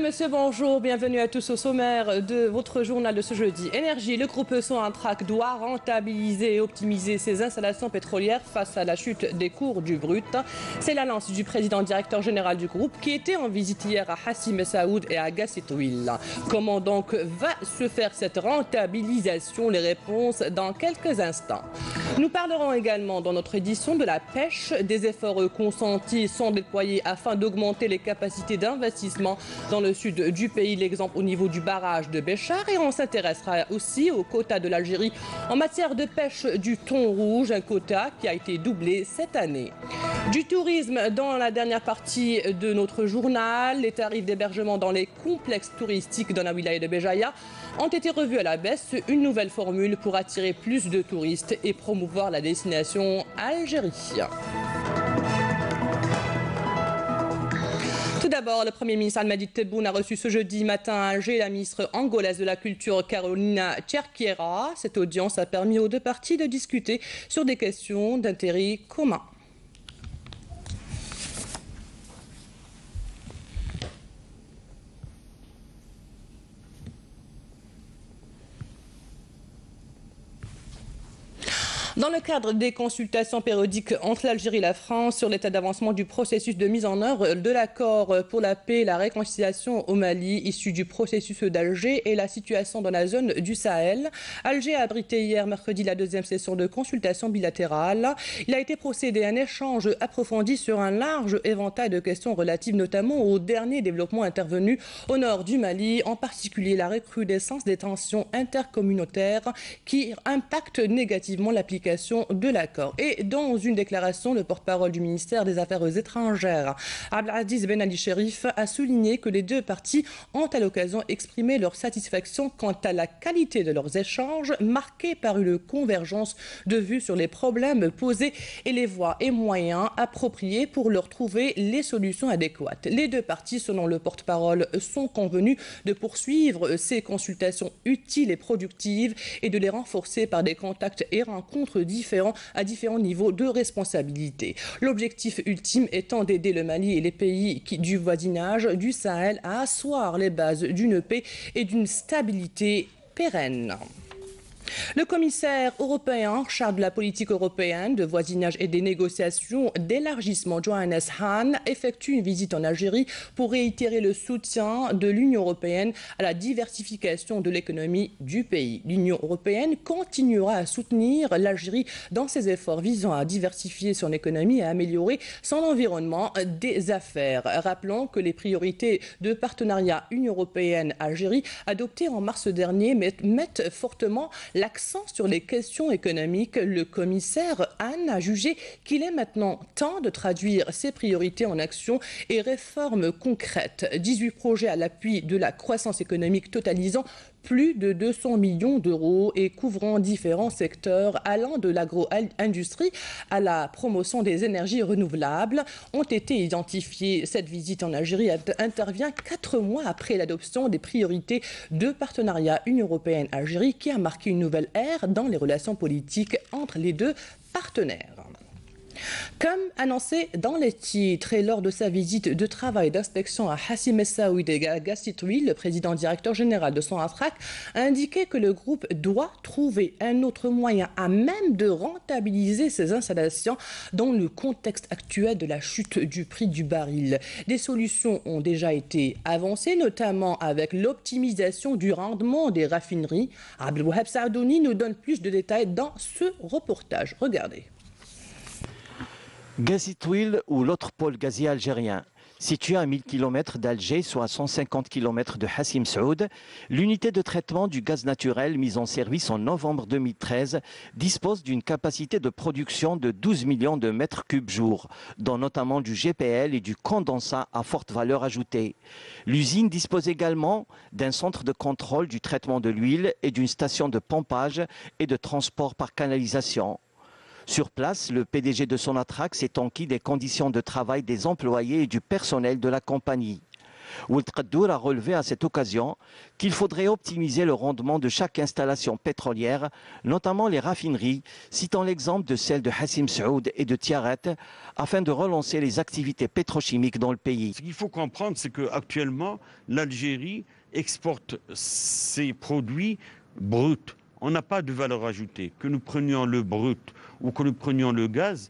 monsieur, bonjour. Bienvenue à tous au sommaire de votre journal de ce jeudi. Énergie, le groupe Sonatrach doit rentabiliser et optimiser ses installations pétrolières face à la chute des cours du brut. C'est l'annonce du président directeur général du groupe qui était en visite hier à Hassi Messaoud et à Gassitouil. Comment donc va se faire cette rentabilisation? Les réponses dans quelques instants. Nous parlerons également dans notre édition de la pêche. Des efforts consentis sont déployés afin d'augmenter les capacités d'investissement dans le sud du pays, l'exemple au niveau du barrage de Béchar, et on s'intéressera aussi au quota de l'Algérie en matière de pêche du thon rouge, un quota qui a été doublé cette année. Du tourisme dans la dernière partie de notre journal, les tarifs d'hébergement dans les complexes touristiques dans la wilaya de Béjaïa ont été revus à la baisse, une nouvelle formule pour attirer plus de touristes et promouvoir la destination Algérie. Tout d'abord, le Premier ministre Almadi Tebboune a reçu ce jeudi matin à Alger la ministre angolaise de la Culture Carolina Tcherquiera. Cette audience a permis aux deux parties de discuter sur des questions d'intérêt commun. Dans le cadre des consultations périodiques entre l'Algérie et la France sur l'état d'avancement du processus de mise en œuvre de l'accord pour la paix et la réconciliation au Mali, issu du processus d'Alger, et la situation dans la zone du Sahel, Alger a abrité hier mercredi la deuxième session de consultation bilatérale. Il a été procédé à un échange approfondi sur un large éventail de questions relatives notamment aux derniers développements intervenus au nord du Mali, en particulier la recrudescence des tensions intercommunautaires qui impactent négativement l'application de l'accord. Et dans une déclaration, le porte-parole du ministère des Affaires étrangères, Abdelaziz Ben Ali Cherif, a souligné que les deux parties ont à l'occasion exprimé leur satisfaction quant à la qualité de leurs échanges, marqués par une convergence de vues sur les problèmes posés et les voies et moyens appropriés pour leur trouver les solutions adéquates. Les deux parties, selon le porte-parole, sont convenues de poursuivre ces consultations utiles et productives et de les renforcer par des contacts et rencontres à différents niveaux de responsabilité. L'objectif ultime étant d'aider le Mali et les pays du voisinage du Sahel à asseoir les bases d'une paix et d'une stabilité pérenne. Le commissaire européen chargé de la politique européenne de voisinage et des négociations d'élargissement, Johannes Hahn, effectue une visite en Algérie pour réitérer le soutien de l'Union européenne à la diversification de l'économie du pays. L'Union européenne continuera à soutenir l'Algérie dans ses efforts visant à diversifier son économie et à améliorer son environnement des affaires. Rappelons que les priorités de partenariat Union européenne-Algérie adoptées en mars dernier mettent fortement l'accent sur les questions économiques. Le commissaire Hahn a jugé qu'il est maintenant temps de traduire ces priorités en actions et réformes concrètes. 18 projets à l'appui de la croissance économique totalisant plus de 200 millions d'euros et couvrant différents secteurs allant de l'agro-industrie à la promotion des énergies renouvelables ont été identifiés. Cette visite en Algérie intervient 4 mois après l'adoption des priorités de partenariat Union européenne-Algérie qui a marqué une nouvelle ère dans les relations politiques entre les deux partenaires. Comme annoncé dans les titres et lors de sa visite de travail d'inspection à Hassi Messaoud et à Gassitouil, le président directeur général de Sonatrach a indiqué que le groupe doit trouver un autre moyen à même de rentabiliser ses installations dans le contexte actuel de la chute du prix du baril. Des solutions ont déjà été avancées, notamment avec l'optimisation du rendement des raffineries. Abdelwahab Saadouni nous donne plus de détails dans ce reportage. Regardez. Gassitouil ou l'autre pôle gazier algérien. Situé à 1000 km d'Alger, soit à 150 km de Hassi Messaoud, l'unité de traitement du gaz naturel mise en service en novembre 2013 dispose d'une capacité de production de 12 millions de mètres cubes jour, dont notamment du GPL et du condensat à forte valeur ajoutée. L'usine dispose également d'un centre de contrôle du traitement de l'huile et d'une station de pompage et de transport par canalisation. Sur place, le PDG de Sonatrach s'est enquis des conditions de travail des employés et du personnel de la compagnie. Ould Qaddour a relevé à cette occasion qu'il faudrait optimiser le rendement de chaque installation pétrolière, notamment les raffineries, citant l'exemple de celles de Hassim Saoud et de Tiaret, afin de relancer les activités pétrochimiques dans le pays. Ce qu'il faut comprendre, c'est qu'actuellement, l'Algérie exporte ses produits bruts. On n'a pas de valeur ajoutée. Que nous prenions le brut ou que nous prenions le gaz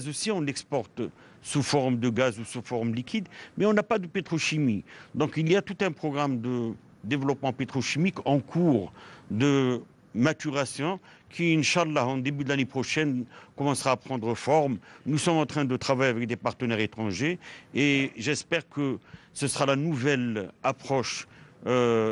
aussi, on l'exporte sous forme de gaz ou sous forme liquide, mais on n'a pas de pétrochimie. Donc il y a tout un programme de développement pétrochimique en cours de maturation qui, Inch'Allah, en début de l'année prochaine, commencera à prendre forme. Nous sommes en train de travailler avec des partenaires étrangers et j'espère que ce sera la nouvelle approche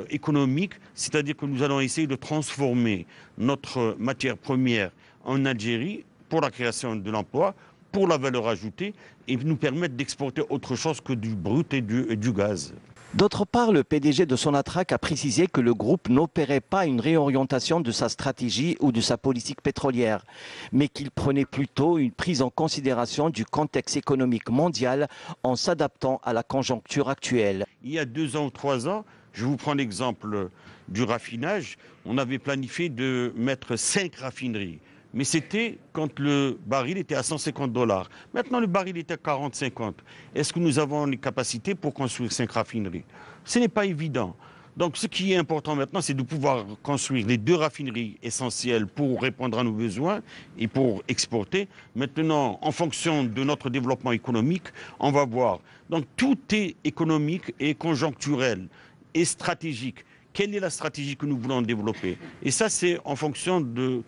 économique, c'est-à-dire que nous allons essayer de transformer notre matière première en Algérie pour la création de l'emploi, pour la valeur ajoutée et nous permettre d'exporter autre chose que du brut et du gaz. D'autre part, le PDG de Sonatrach a précisé que le groupe n'opérait pas une réorientation de sa stratégie ou de sa politique pétrolière, mais qu'il prenait plutôt une prise en considération du contexte économique mondial en s'adaptant à la conjoncture actuelle. Il y a 2 ans ou 3 ans, je vous prends l'exemple du raffinage, on avait planifié de mettre 5 raffineries. Mais c'était quand le baril était à $150. Maintenant, le baril est à 40-50. Est-ce que nous avons les capacités pour construire 5 raffineries? Ce n'est pas évident. Donc, ce qui est important maintenant, c'est de pouvoir construire les 2 raffineries essentielles pour répondre à nos besoins et pour exporter. Maintenant, en fonction de notre développement économique, on va voir. Donc, tout est économique et conjoncturel et stratégique. Quelle est la stratégie que nous voulons développer? Et ça, c'est en fonction de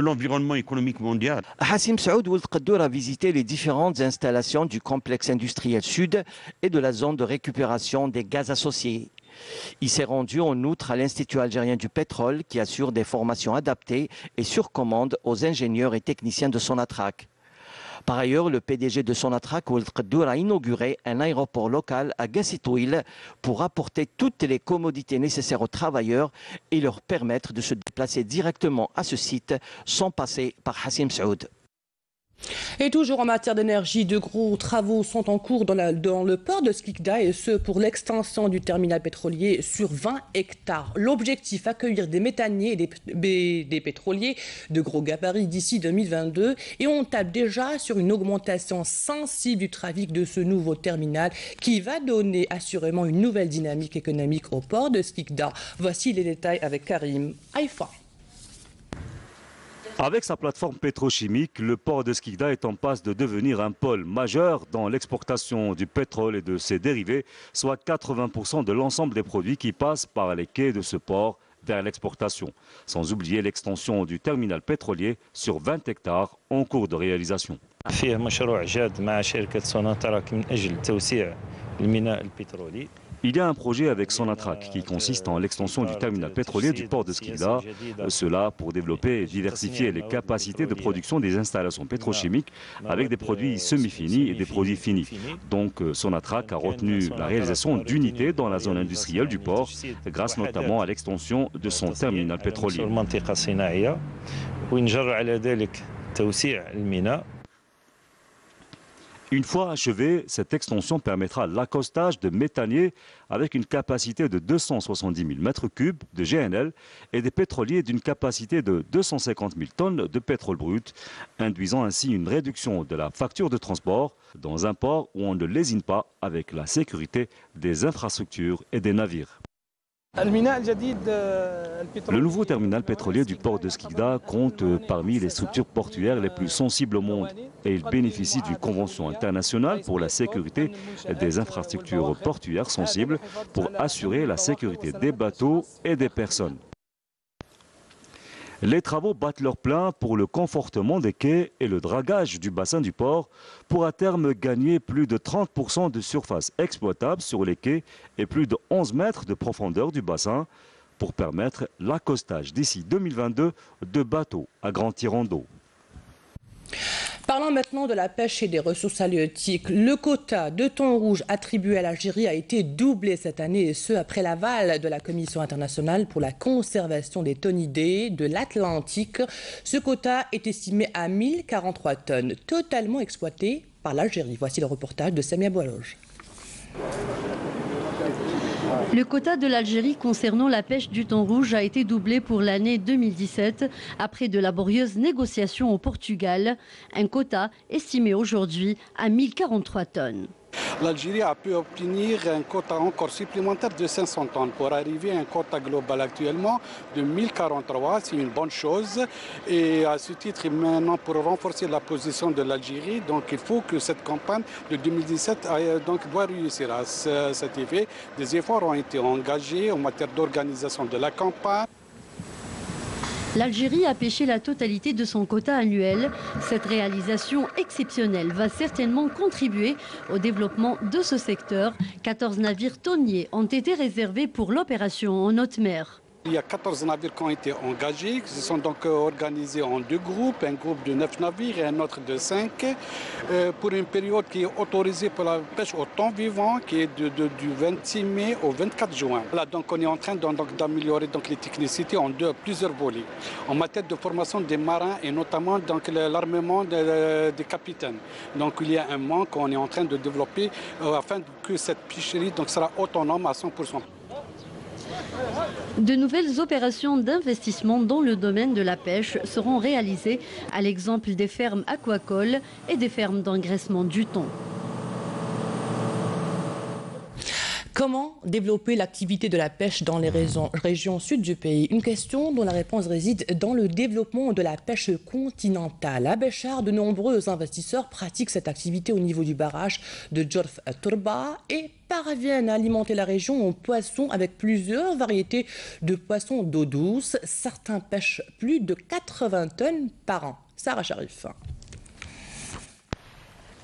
l'environnement économique mondial. Hassim Saoud Ould Qaddour a visité les différentes installations du complexe industriel sud et de la zone de récupération des gaz associés. Il s'est rendu en outre à l'Institut algérien du pétrole qui assure des formations adaptées et sur commande aux ingénieurs et techniciens de Sonatrach. Par ailleurs, le PDG de Sonatrach, Ould Qaddour, a inauguré un aéroport local à Gassitouil pour apporter toutes les commodités nécessaires aux travailleurs et leur permettre de se déplacer directement à ce site sans passer par Hassim Saoud. Et toujours en matière d'énergie, de gros travaux sont en cours dans le port de Skikda et ce pour l'extension du terminal pétrolier sur 20 hectares. L'objectif, accueillir des méthaniers et des pétroliers de gros gabarits d'ici 2022 et on tape déjà sur une augmentation sensible du trafic de ce nouveau terminal qui va donner assurément une nouvelle dynamique économique au port de Skikda. Voici les détails avec Karim Haïfa. Avec sa plateforme pétrochimique, le port de Skikda est en passe de devenir un pôle majeur dans l'exportation du pétrole et de ses dérivés, soit 80% de l'ensemble des produits qui passent par les quais de ce port vers l'exportation. Sans oublier l'extension du terminal pétrolier sur 20 hectares en cours de réalisation. Il y a un projet avec Sonatrach qui consiste en l'extension du terminal pétrolier du port de Skikda, cela pour développer et diversifier les capacités de production des installations pétrochimiques avec des produits semi-finis et des produits finis. Donc Sonatrach a retenu la réalisation d'unités dans la zone industrielle du port grâce notamment à l'extension de son terminal pétrolier. Une fois achevée, cette extension permettra l'accostage de méthaniers avec une capacité de 270 000 m3 de GNL et des pétroliers d'une capacité de 250 000 tonnes de pétrole brut, induisant ainsi une réduction de la facture de transport dans un port où on ne lésine pas avec la sécurité des infrastructures et des navires. Le nouveau terminal pétrolier du port de Skikda compte parmi les structures portuaires les plus sensibles au monde et il bénéficie d'une convention internationale pour la sécurité des infrastructures portuaires sensibles pour assurer la sécurité des bateaux et des personnes. Les travaux battent leur plein pour le confortement des quais et le dragage du bassin du port pour à terme gagner plus de 30% de surface exploitable sur les quais et plus de 11 mètres de profondeur du bassin pour permettre l'accostage d'ici 2022 de bateaux à grand tirant d'eau. Parlons maintenant de la pêche et des ressources halieutiques. Le quota de thon rouge attribué à l'Algérie a été doublé cette année, et ce après l'aval de la Commission internationale pour la conservation des thonidés de l'Atlantique. Ce quota est estimé à 1043 tonnes, totalement exploité par l'Algérie. Voici le reportage de Samia Boualoge. Le quota de l'Algérie concernant la pêche du thon rouge a été doublé pour l'année 2017 après de laborieuses négociations au Portugal. Un quota estimé aujourd'hui à 1043 tonnes. L'Algérie a pu obtenir un quota encore supplémentaire de 500 tonnes pour arriver à un quota global actuellement de 1043. C'est une bonne chose. Et à ce titre, maintenant, pour renforcer la position de l'Algérie, donc il faut que cette campagne de 2017 doit réussir à cet effet. Des efforts ont été engagés en matière d'organisation de la campagne. L'Algérie a pêché la totalité de son quota annuel. Cette réalisation exceptionnelle va certainement contribuer au développement de ce secteur. 14 navires tonniers ont été réservés pour l'opération en haute mer. Il y a 14 navires qui ont été engagés, qui se sont donc organisés en deux groupes, un groupe de 9 navires et un autre de 5, pour une période qui est autorisée pour la pêche au thon vivant, qui est du 26 mai au 24 juin. Là, donc, on est en train d'améliorer les technicités en plusieurs volets, en matière de formation des marins et notamment l'armement des capitaines. Donc il y a un manque qu'on est en train de développer afin que cette pêcherie sera autonome à 100%. De nouvelles opérations d'investissement dans le domaine de la pêche seront réalisées à l'exemple des fermes aquacoles et des fermes d'engraissement du thon. Comment développer l'activité de la pêche dans les régions sud du pays? Une question dont la réponse réside dans le développement de la pêche continentale. À Béchar, de nombreux investisseurs pratiquent cette activité au niveau du barrage de Djorf Tourba et parviennent à alimenter la région en poissons avec plusieurs variétés de poissons d'eau douce. Certains pêchent plus de 80 tonnes par an. Sarah Sharif.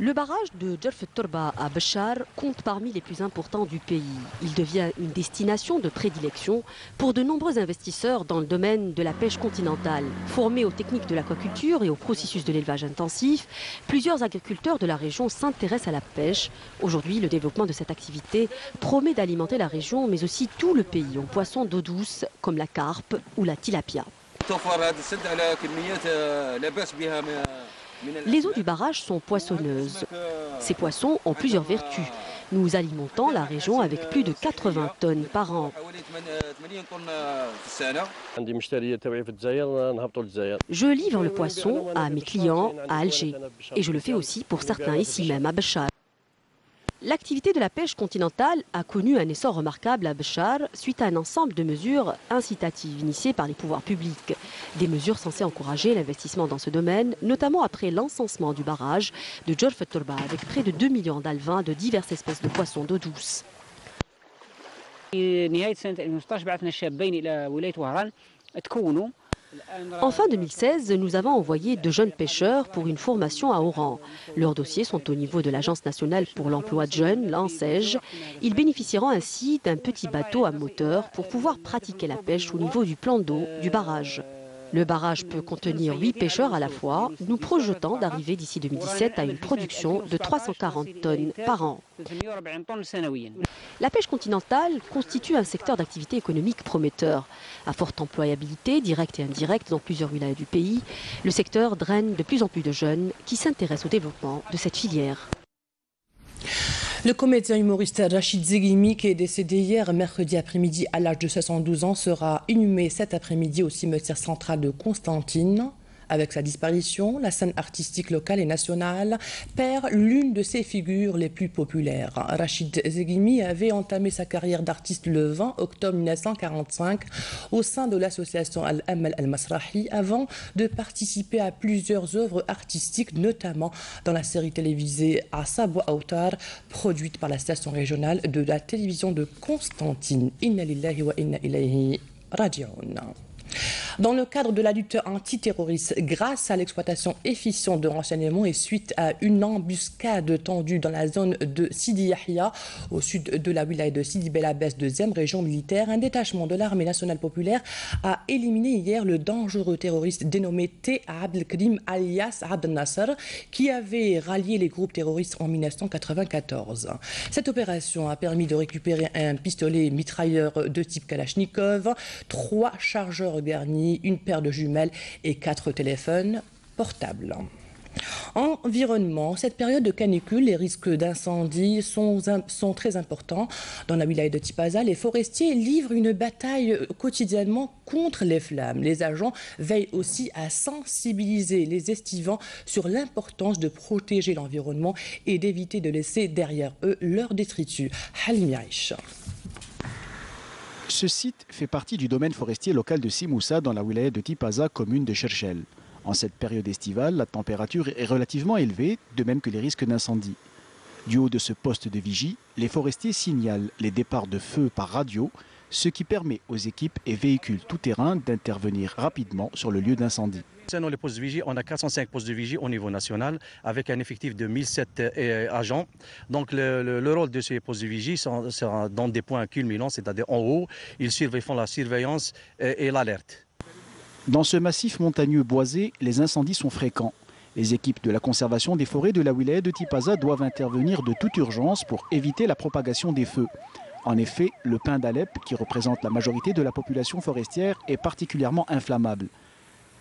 Le barrage de Djorf Tourba à Béchar compte parmi les plus importants du pays. Il devient une destination de prédilection pour de nombreux investisseurs dans le domaine de la pêche continentale. Formés aux techniques de l'aquaculture et au processus de l'élevage intensif, plusieurs agriculteurs de la région s'intéressent à la pêche. Aujourd'hui, le développement de cette activité promet d'alimenter la région, mais aussi tout le pays en poissons d'eau douce comme la carpe ou la tilapia. Les eaux du barrage sont poissonneuses. Ces poissons ont plusieurs vertus. Nous alimentons la région avec plus de 80 tonnes par an. Je livre le poisson à mes clients à Alger et je le fais aussi pour certains ici même à Béchar. L'activité de la pêche continentale a connu un essor remarquable à Béchar suite à un ensemble de mesures incitatives initiées par les pouvoirs publics. Des mesures censées encourager l'investissement dans ce domaine, notamment après l'encensement du barrage de Djorf Tourba avec près de 2 millions d'alevins de diverses espèces de poissons d'eau douce. En fin 2016, nous avons envoyé de jeunes pêcheurs pour une formation à Oran. Leurs dossiers sont au niveau de l'Agence nationale pour l'emploi de jeunes, l'ANSEJ. Ils bénéficieront ainsi d'un petit bateau à moteur pour pouvoir pratiquer la pêche au niveau du plan d'eau du barrage. Le barrage peut contenir 8 pêcheurs à la fois. Nous projetons d'arriver d'ici 2017 à une production de 340 tonnes par an. La pêche continentale constitue un secteur d'activité économique prometteur. À forte employabilité, directe et indirecte dans plusieurs wilayas du pays, le secteur draine de plus en plus de jeunes qui s'intéressent au développement de cette filière. Le comédien humoriste Rachid Zeghimi, qui est décédé hier mercredi après-midi à l'âge de 72 ans, sera inhumé cet après-midi au cimetière central de Constantine. Avec sa disparition, la scène artistique locale et nationale perd l'une de ses figures les plus populaires. Rachid Zeghimi avait entamé sa carrière d'artiste le 20 octobre 1945 au sein de l'association Al-Amal Al-Masrahi avant de participer à plusieurs œuvres artistiques, notamment dans la série télévisée Asab wa Awtar, produite par la station régionale de la télévision de Constantine. Inna lillahi wa inna ilayhi raji'un. Dans le cadre de la lutte antiterroriste, grâce à l'exploitation efficiente de renseignements et suite à une embuscade tendue dans la zone de Sidi Yahya, au sud de la wilaya de Sidi Bel Abbès, 2e région militaire, un détachement de l'armée nationale populaire a éliminé hier le dangereux terroriste dénommé T. Abdelkrim alias Abdel Nasser, qui avait rallié les groupes terroristes en 1994. Cette opération a permis de récupérer un pistolet mitrailleur de type Kalachnikov, 3 chargeurs garnis, une paire de jumelles et 4 téléphones portables. Environnement. Cette période de canicule, les risques d'incendie sont très importants. Dans la wilaya de Tipaza, les forestiers livrent une bataille quotidiennement contre les flammes. Les agents veillent aussi à sensibiliser les estivants sur l'importance de protéger l'environnement et d'éviter de laisser derrière eux leurs détritus. Halim Yaïch. Ce site fait partie du domaine forestier local de Simoussa dans la wilaya de Tipaza, commune de Cherchel. En cette période estivale, la température est relativement élevée, de même que les risques d'incendie. Du haut de ce poste de vigie, les forestiers signalent les départs de feu par radio, ce qui permet aux équipes et véhicules tout-terrain d'intervenir rapidement sur le lieu d'incendie. Concernant les postes de vigie, on a 405 postes de vigie au niveau national avec un effectif de 1007 agents. Donc le rôle de ces postes de vigie sera dans des points culminants, c'est-à-dire en haut, ils font la surveillance et l'alerte. Dans ce massif montagneux boisé, les incendies sont fréquents. Les équipes de la conservation des forêts de la wilaya de Tipaza doivent intervenir de toute urgence pour éviter la propagation des feux. En effet, le pin d'Alep, qui représente la majorité de la population forestière, est particulièrement inflammable.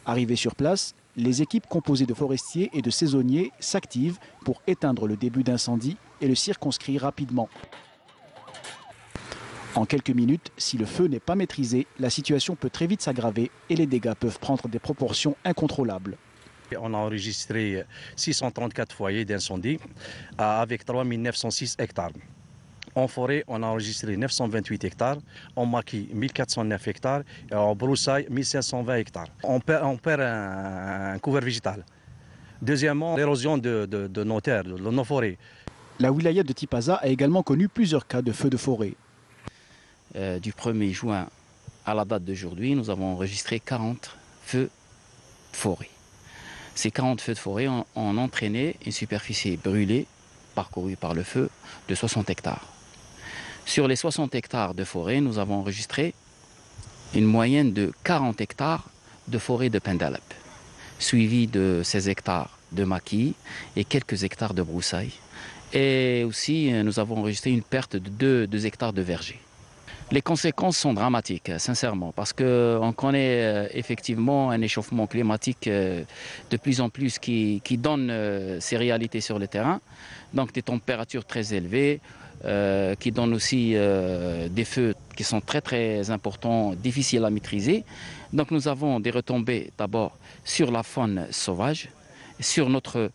Arrivées sur place, les équipes composées de forestiers et de saisonniers s'activent pour éteindre le début d'incendie et le circonscrire rapidement. En quelques minutes, si le feu n'est pas maîtrisé, la situation peut très vite s'aggraver et les dégâts peuvent prendre des proportions incontrôlables. On a enregistré 634 foyers d'incendie avec 3906 hectares. En forêt, on a enregistré 928 hectares, en maquis 1409 hectares et en broussailles 1520 hectares. On perd un couvert végétal. Deuxièmement, l'érosion de nos terres, de nos forêts. La wilaya de Tipaza a également connu plusieurs cas de feux de forêt. Du 1er juin à la date d'aujourd'hui, nous avons enregistré 40 feux de forêt. Ces 40 feux de forêt ont entraîné une superficie brûlée, parcourue par le feu, de 60 hectares. Sur les 60 hectares de forêt, nous avons enregistré une moyenne de 40 hectares de forêt de pin d'Alep, suivi de 16 hectares de maquis et quelques hectares de broussailles. Et aussi, nous avons enregistré une perte de 2 hectares de verger. Les conséquences sont dramatiques, sincèrement, parce qu'on connaît effectivement un échauffement climatique de plus en plus qui donne ses réalités sur le terrain. Donc des températures très élevées, qui donnent aussi des feux qui sont très très importants, difficiles à maîtriser. Donc nous avons des retombées d'abord sur la faune sauvage, sur notre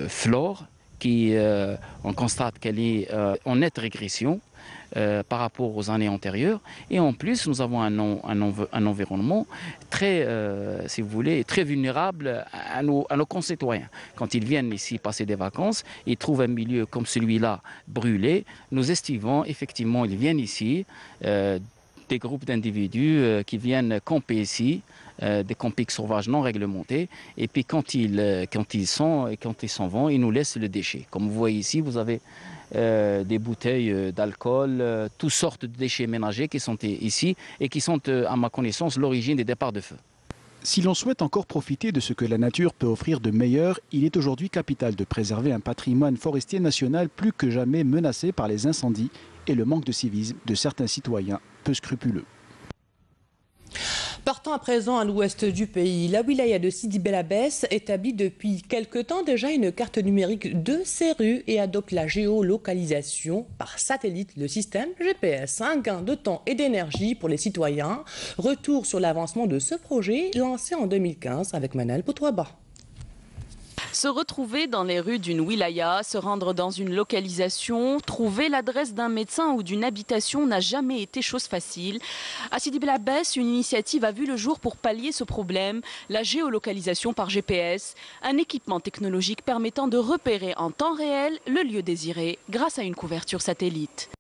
flore, qui on constate qu'elle est en nette régression par rapport aux années antérieures. Et en plus, nous avons un environnement très, si vous voulez, très vulnérable à nos concitoyens. Quand ils viennent ici passer des vacances, ils trouvent un milieu comme celui-là brûlé. Nous estimons, effectivement, ils viennent ici, des groupes d'individus qui viennent camper ici, des campings sauvages non réglementés, et puis quand ils s'en vont, ils nous laissent le déchet. Comme vous voyez ici, vous avez des bouteilles d'alcool, toutes sortes de déchets ménagers qui sont ici et qui sont, à ma connaissance, l'origine des départs de feu. Si l'on souhaite encore profiter de ce que la nature peut offrir de meilleur, il est aujourd'hui capital de préserver un patrimoine forestier national plus que jamais menacé par les incendies et le manque de civisme de certains citoyens peu scrupuleux. Partant à présent à l'ouest du pays, la wilaya de Sidi Bel Abbès établit depuis quelque temps déjà une carte numérique de ses rues et adopte la géolocalisation par satellite, le système GPS. Un gain de temps et d'énergie pour les citoyens. Retour sur l'avancement de ce projet lancé en 2015 avec Manal Poutouaba. Se retrouver dans les rues d'une wilaya, se rendre dans une localisation, trouver l'adresse d'un médecin ou d'une habitation n'a jamais été chose facile. À Sidi Bel Abbès, une initiative a vu le jour pour pallier ce problème, la géolocalisation par GPS, un équipement technologique permettant de repérer en temps réel le lieu désiré grâce à une couverture satellite.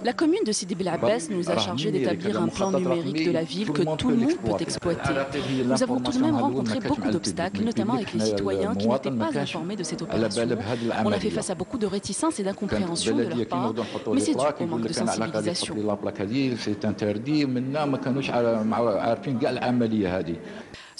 La commune de Sidi Bel Abbès nous a chargé d'établir un plan numérique de la ville que tout le monde peut exploiter. Nous avons tout de même rencontré beaucoup d'obstacles, notamment avec les citoyens qui n'étaient pas informés de cette opération. On a fait face à beaucoup de réticences et d'incompréhension de leur part, mais c'est dû au manque de sensibilisation.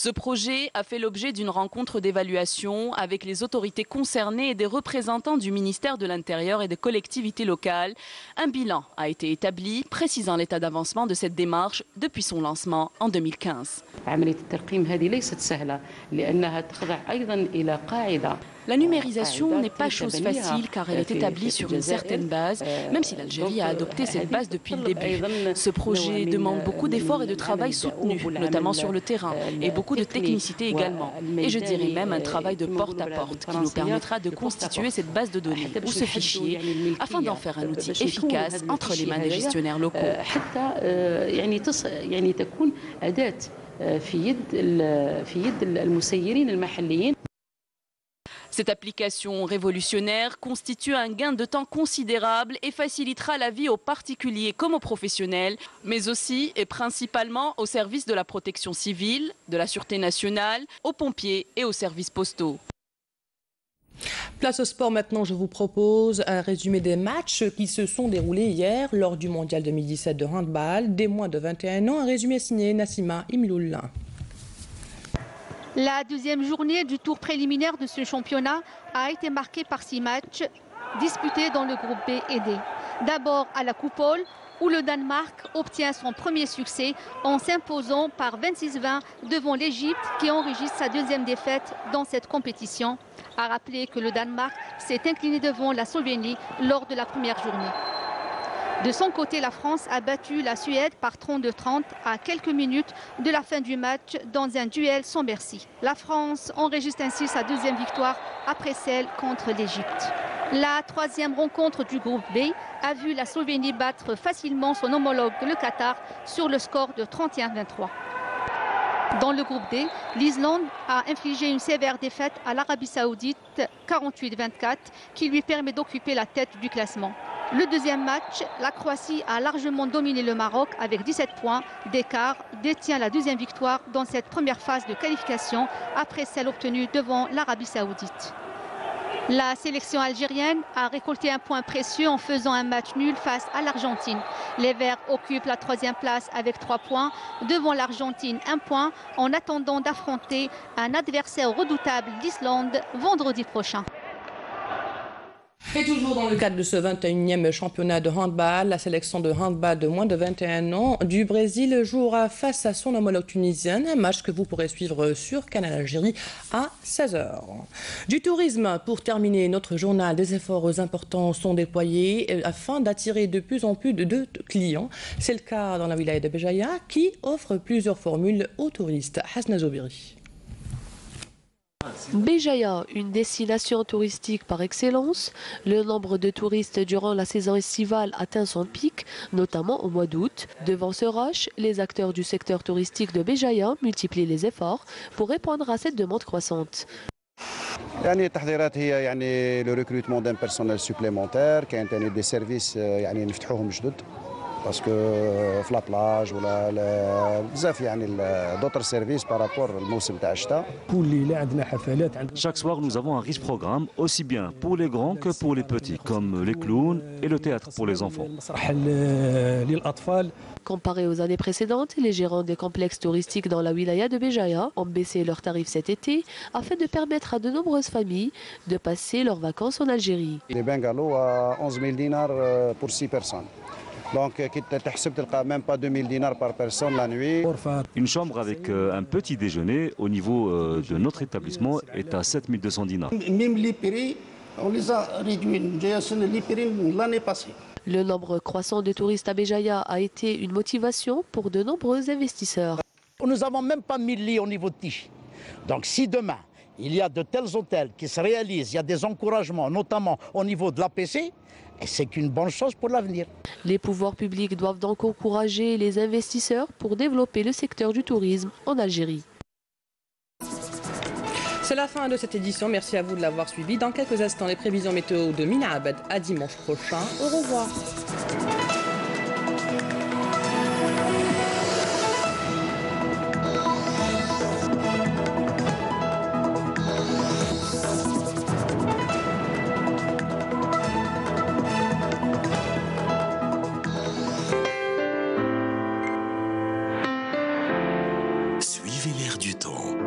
Ce projet a fait l'objet d'une rencontre d'évaluation avec les autorités concernées et des représentants du ministère de l'Intérieur et des collectivités locales. Un bilan a été établi précisant l'état d'avancement de cette démarche depuis son lancement en 2015. La numérisation n'est pas chose facile car elle est établie sur une certaine base, même si l'Algérie a adopté cette base depuis le début. Ce projet demande beaucoup d'efforts et de travail soutenu, notamment sur le terrain, et beaucoup de technicité également. Et je dirais même un travail de porte-à-porte qui nous permettra de constituer cette base de données ou ce fichier afin d'en faire un outil efficace entre les mains des gestionnaires locaux. Cette application révolutionnaire constitue un gain de temps considérable et facilitera la vie aux particuliers comme aux professionnels, mais aussi et principalement au service de la protection civile, de la sûreté nationale, aux pompiers et aux services postaux. Place au sport maintenant, je vous propose un résumé des matchs qui se sont déroulés hier lors du mondial 2017 de handball des moins de 21 ans. Un résumé signé Nassima Imloula. La deuxième journée du tour préliminaire de ce championnat a été marquée par 6 matchs disputés dans le groupe B et D. D'abord à la Coupole, où le Danemark obtient son premier succès en s'imposant par 26-20 devant l'Égypte qui enregistre sa deuxième défaite dans cette compétition. À rappeler que le Danemark s'est incliné devant la Slovénie lors de la première journée. De son côté, la France a battu la Suède par 32-30 à quelques minutes de la fin du match dans un duel sans merci. La France enregistre ainsi sa deuxième victoire après celle contre l'Égypte. La troisième rencontre du groupe B a vu la Slovénie battre facilement son homologue le Qatar sur le score de 31-23. Dans le groupe D, l'Islande a infligé une sévère défaite à l'Arabie Saoudite 48-24 qui lui permet d'occuper la tête du classement. Le deuxième match, la Croatie a largement dominé le Maroc avec 17 points d'écart, détient la deuxième victoire dans cette première phase de qualification après celle obtenue devant l'Arabie Saoudite. La sélection algérienne a récolté un point précieux en faisant un match nul face à l'Argentine. Les Verts occupent la troisième place avec 3 points, devant l'Argentine 1 point, en attendant d'affronter un adversaire redoutable d'Islande vendredi prochain. Et toujours dans le cadre de ce 21e championnat de handball, la sélection de handball de moins de 21 ans du Brésil jouera face à son homologue tunisienne, un match que vous pourrez suivre sur Canal Algérie à 16h. Du tourisme, pour terminer notre journal, des efforts importants sont déployés afin d'attirer de plus en plus de clients. C'est le cas dans la wilaya de Béjaïa qui offre plusieurs formules aux touristes. Hasna Zobiri. Béjaïa, une destination touristique par excellence, le nombre de touristes durant la saison estivale atteint son pic, notamment au mois d'août. Devant ce rush, les acteurs du secteur touristique de Béjaïa multiplient les efforts pour répondre à cette demande croissante. التحضيرات هي le recrutement d'un personnel supplémentaire كاين ثاني des services نفتحوهم جدد باسكو في لا بلاج ولا بزاف d'autres services par rapport الموسم تاع الشتاء. Chaque soir, nous avons un riche programme, aussi bien pour les grands que pour les petits, comme les clowns et le théâtre pour les enfants. Comparé aux années précédentes, les gérants des complexes touristiques dans la wilaya de Béjaïa ont baissé leurs tarifs cet été afin de permettre à de nombreuses familles de passer leurs vacances en Algérie. Les bungalows à 11 000 dinars pour 6 personnes. Donc, tu n'as même pas 2 000 dinars par personne la nuit. Une chambre avec un petit déjeuner au niveau de notre établissement est à 7 200 dinars. Même les prix, on les a réduits. Les prix l'année passée. Le nombre croissant de touristes à Béjaïa a été une motivation pour de nombreux investisseurs. Nous n'avons même pas mis de lit au niveau de Tichy. Donc si demain, il y a de tels hôtels qui se réalisent, il y a des encouragements, notamment au niveau de l'APC, c'est une bonne chose pour l'avenir. Les pouvoirs publics doivent donc encourager les investisseurs pour développer le secteur du tourisme en Algérie. C'est la fin de cette édition. Merci à vous de l'avoir suivi. Dans quelques instants, les prévisions météo de Mina Abed à dimanche prochain. Au revoir. Suivez l'air du temps.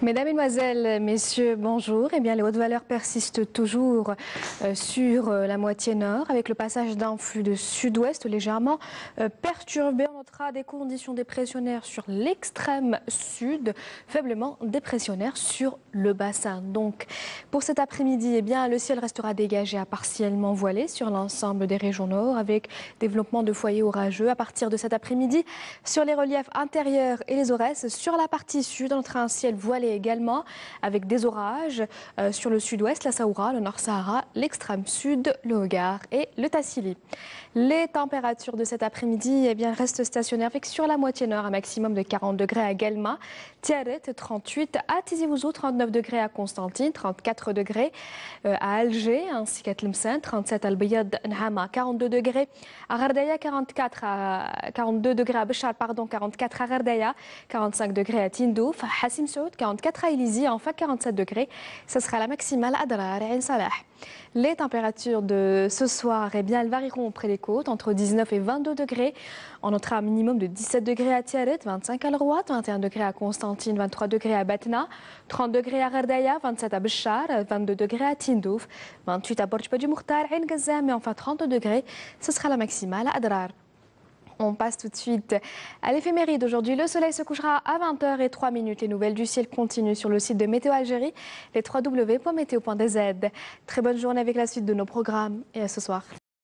Mesdames, Mesdemoiselles, Messieurs, bonjour. Eh bien, les hautes valeurs persistent toujours sur la moitié nord avec le passage d'un flux de sud-ouest légèrement perturbé. On notera des conditions dépressionnaires sur l'extrême sud, faiblement dépressionnaires sur le bassin. Donc, pour cet après-midi, eh bien, le ciel restera dégagé à partiellement voilé sur l'ensemble des régions nord avec développement de foyers orageux à partir de cet après-midi sur les reliefs intérieurs et les Aurès. Sur la partie sud, on notera un ciel voilé également avec des orages sur le sud-ouest, la Saoura, le Nord-Sahara, l'extrême sud, le Hogar et le Tassili. Les températures de cet après-midi eh bien, restent stationnaires avec sur la moitié nord un maximum de 40 degrés à Guelma, Tiaret 38, à Tizi Ouzou 39 degrés à Constantine, 34 degrés à Alger ainsi qu'à Tlemcen, 37 à Al-Biyad Nhama, 42 degrés à Gardaya, 42 degrés à Béchar, 44 à Gardaya, 45 degrés à Tindouf, à Hassim Saoud, 44 à Ilizi, enfin 47 degrés. Ce sera la maximale à Adrar et Ain Salah. Les températures de ce soir, eh bien, elles varieront près des côtes, entre 19 et 22 degrés. On notera un minimum de 17 degrés à Tiaret, 25 à Al-Rouat, 21 degrés à Constantine, 23 degrés à Batna, 30 degrés à Gardaya, 27 à Béchar, 22 degrés à Tindouf, 28 à Borj Badi Moukhtar, Ain Gazzam et enfin 30 degrés. Ce sera la maximale à Adrar. On passe tout de suite à l'éphéméride. Aujourd'hui, le soleil se couchera à 20h03. Les nouvelles du ciel continuent sur le site de Météo Algérie, les www.météo.dz. Très bonne journée avec la suite de nos programmes et à ce soir.